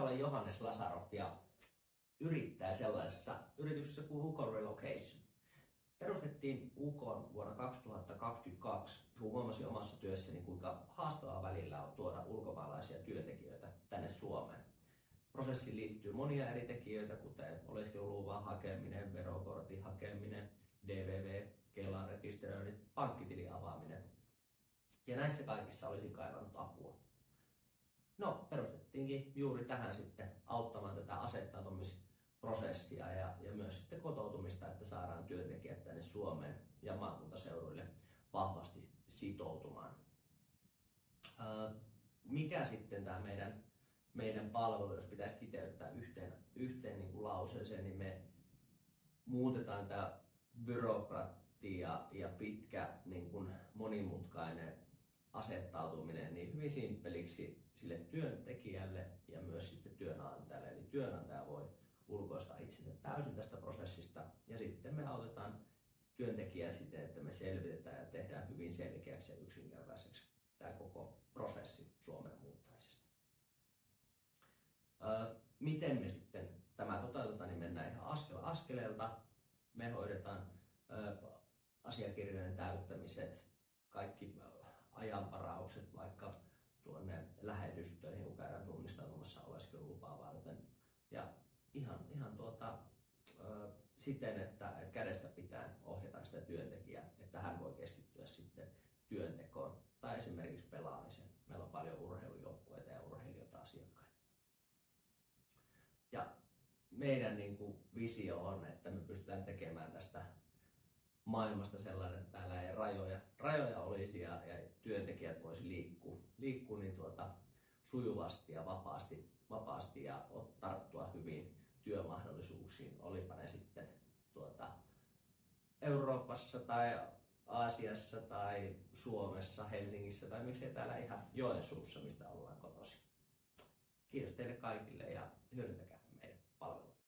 olen Johannes Lasarov ja yrittää sellaisessa yrityksessä kuin Ukon Relocation. Perustettiin Ukon vuonna 2022, kun huomasin omassa työssäni, kuinka haastavaa välillä on tuoda ulkomaalaisia työntekijöitä tänne Suomeen. Prosessiin liittyy monia eri tekijöitä, kuten oleskeluluvan hakeminen, verokortin hakeminen, DVV, Kelan rekisteröinnit, pankkitilin avaaminen. Ja näissä kaikissa olisin kaivannut apua. No, perustettiinkin juuri tähän sitten auttamaan tätä asettautumisprosessia ja myös sitten kotoutumista, että saadaan työntekijät tänne Suomeen ja maakuntaseuduille vahvasti sitoutumaan. Mikä sitten tämä meidän palvelu, jos pitäisi kiteyttää yhteen niin kuin lauseeseen, niin me muutetaan tämä byrokratia ja pitkä niin kuin monimutkainen asettautuminen niin hyvin simppeliksi sille työntekijälle ja myös sitten työnantajalle. Eli työnantaja voi ulkoistaa itsensä täysin tästä prosessista ja sitten me autetaan työntekijää siten, että me selvitetään ja tehdään hyvin selkeäksi ja yksinkertaiseksi tämä koko prosessi Suomeen muuttamisesta. Miten me sitten tämä toteutetaan, niin mennään ihan askel askeleelta. Me hoidetaan asiakirjojen täyttämiset, kaikki ajanvaraukset vaikka tuonne lähetystöihin, kun käydään tunnistautumassa oleskelulupaa varten. Ja ihan siten, että kädestä pitää ohjata sitä työntekijää, että hän voi keskittyä sitten työntekoon tai esimerkiksi pelaamiseen. Meillä on paljon urheilujoukkueita ja urheilijoita asiakkaina. Ja meidän visio on, että me pystytään tekemään tästä maailmasta sellainen, että täällä ei rajoja olisi ja työntekijät voisi liikkua niin sujuvasti ja vapaasti ja tarttua hyvin työmahdollisuuksiin, olipa ne sitten Euroopassa tai Aasiassa tai Suomessa, Helsingissä tai miksei täällä ihan Joensuussa, mistä ollaan kotoisin. Kiitos teille kaikille ja hyödyntäkää.